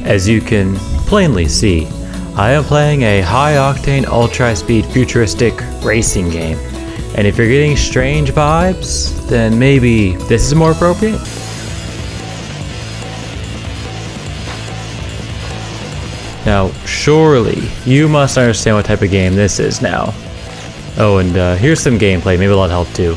As you can plainly see, I am playing a high-octane, ultra-speed, futuristic racing game. And if you're getting strange vibes, then maybe this is more appropriate? Now, surely, you must understand what type of game this is now. Oh, and here's some gameplay, maybe that'll help too.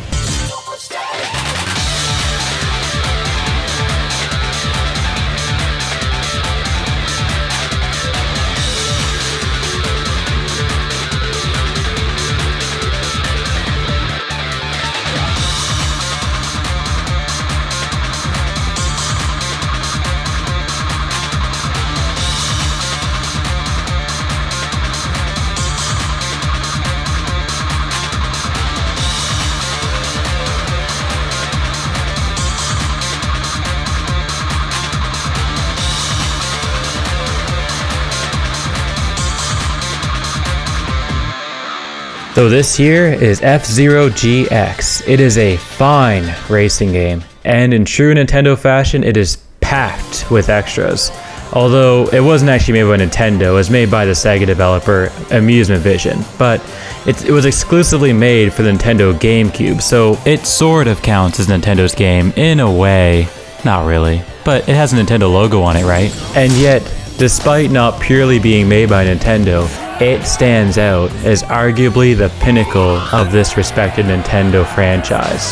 So this here is F-Zero GX. It is a fine racing game, and in true Nintendo fashion, it is packed with extras. Although it wasn't actually made by Nintendo, it was made by the Sega developer Amusement Vision, but it was exclusively made for the Nintendo GameCube, so it sort of counts as Nintendo's game in a way. Not really, but it has a Nintendo logo on it, right? And yet, despite not purely being made by Nintendo, it stands out as arguably the pinnacle of this respected Nintendo franchise.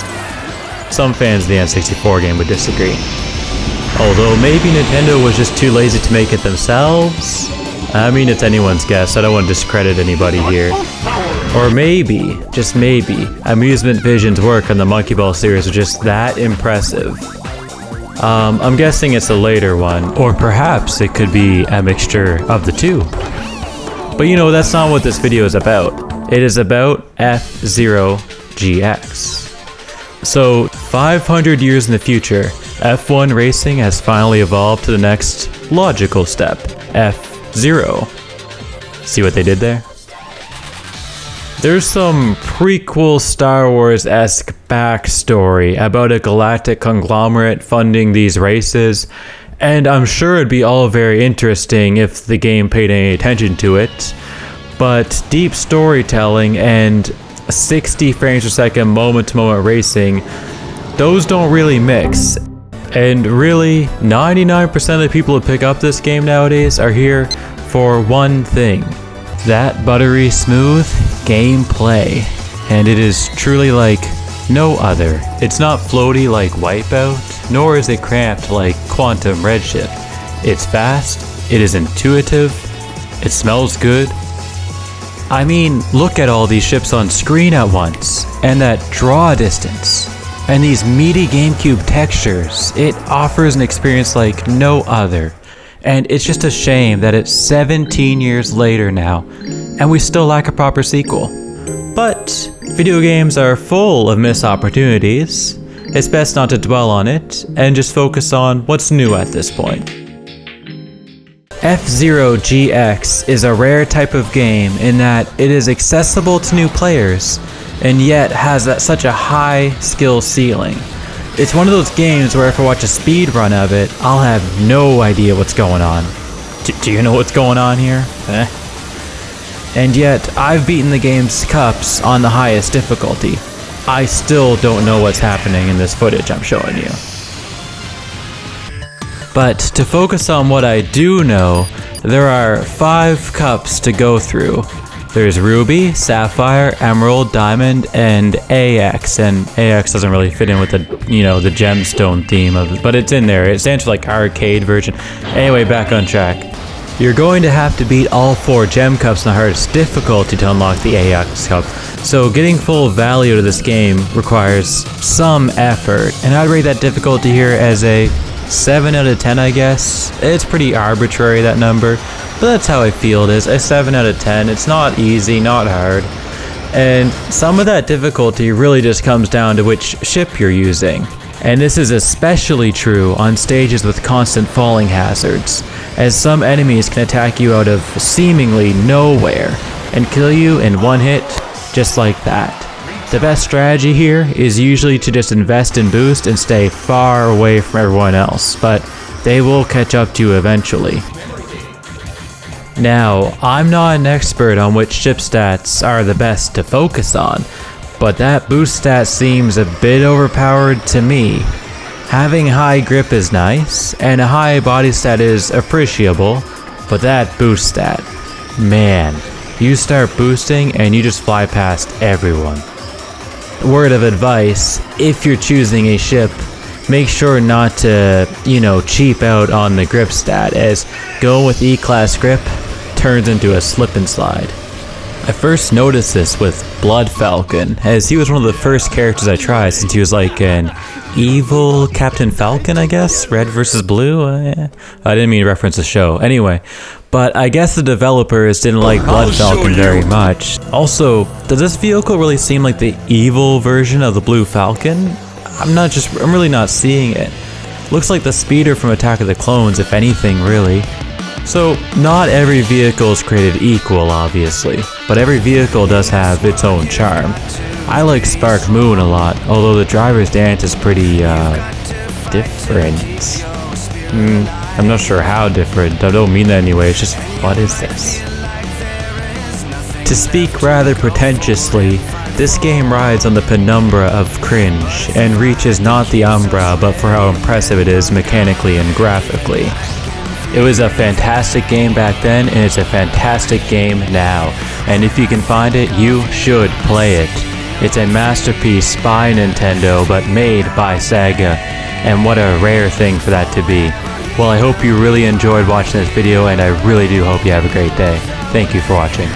Some fans of the N64 game would disagree. Although maybe Nintendo was just too lazy to make it themselves? I mean, it's anyone's guess, I don't want to discredit anybody here. Or maybe, just maybe, Amusement Vision's work on the Monkey Ball series was just that impressive. I'm guessing it's a later one, or perhaps it could be a mixture of the two. But you know, that's not what this video is about. It is about F-Zero GX. So, 500 years in the future, F1 racing has finally evolved to the next logical step, F-Zero. See what they did there? There's some prequel Star Wars-esque backstory about a galactic conglomerate funding these races, and I'm sure it'd be all very interesting if the game paid any attention to it, but deep storytelling and 60 frames per second moment-to-moment racing, those don't really mix. And really, 99% of the people who pick up this game nowadays are here for one thing: that buttery smooth gameplay. And it is truly like no other. It's not floaty like Wipeout, nor is it cramped like Quantum Redshift. It's fast, it is intuitive, it smells good. I mean, look at all these ships on screen at once, and that draw distance, and these meaty GameCube textures. It offers an experience like no other. And it's just a shame that it's 17 years later now, and we still lack a proper sequel. But video games are full of missed opportunities. It's best not to dwell on it, and just focus on what's new at this point. F-Zero GX is a rare type of game in that it is accessible to new players, and yet has such a high skill ceiling. It's one of those games where if I watch a speed run of it, I'll have no idea what's going on. Do you know what's going on here? And yet, I've beaten the game's cups on the highest difficulty. I still don't know what's happening in this footage I'm showing you. But to focus on what I do know, there are 5 cups to go through. There's Ruby, Sapphire, Emerald, Diamond, and AX. And AX doesn't really fit in with the, the gemstone theme of it, but it's in there. It stands for like arcade version. Anyway, back on track. You're going to have to beat all 4 gem cups in the hardest difficulty to unlock the AX cup. So getting full value to this game requires some effort, and I'd rate that difficulty here as a 7 out of 10, I guess. It's pretty arbitrary, that number, but that's how I feel it is, a 7 out of 10. It's not easy, not hard. And some of that difficulty really just comes down to which ship you're using. And this is especially true on stages with constant falling hazards, as some enemies can attack you out of seemingly nowhere and kill you in one hit, just like that. The best strategy here is usually to just invest in boost and stay far away from everyone else, but they will catch up to you eventually. Now, I'm not an expert on which ship stats are the best to focus on, but that boost stat seems a bit overpowered to me. Having high grip is nice, and a high body stat is appreciable, but that boost stat, man, you start boosting and you just fly past everyone. Word of advice, if you're choosing a ship, make sure not to, cheap out on the grip stat, as going with E-class grip turns into a slip and slide. I first noticed this with Blood Falcon, as he was one of the first characters I tried, since he was like an evil Captain Falcon, I guess? Red versus blue? I didn't mean to reference the show. Anyway, but I guess the developers didn't like Blood Falcon very much. Also, does this vehicle really seem like the evil version of the Blue Falcon? I'm really not seeing it. Looks like the speeder from Attack of the Clones, if anything, really. So, not every vehicle is created equal, obviously, but every vehicle does have its own charm. I like Spark Moon a lot, although the driver's dance is pretty, different. I'm not sure how different, I don't mean that anyway, it's just, what is this? To speak rather pretentiously, this game rides on the penumbra of cringe, and reaches not the umbra but for how impressive it is mechanically and graphically. It was a fantastic game back then, and it's a fantastic game now, and if you can find it, you should play it. It's a masterpiece by Nintendo, but made by Sega, and what a rare thing for that to be. Well, I hope you really enjoyed watching this video, and I really do hope you have a great day. Thank you for watching.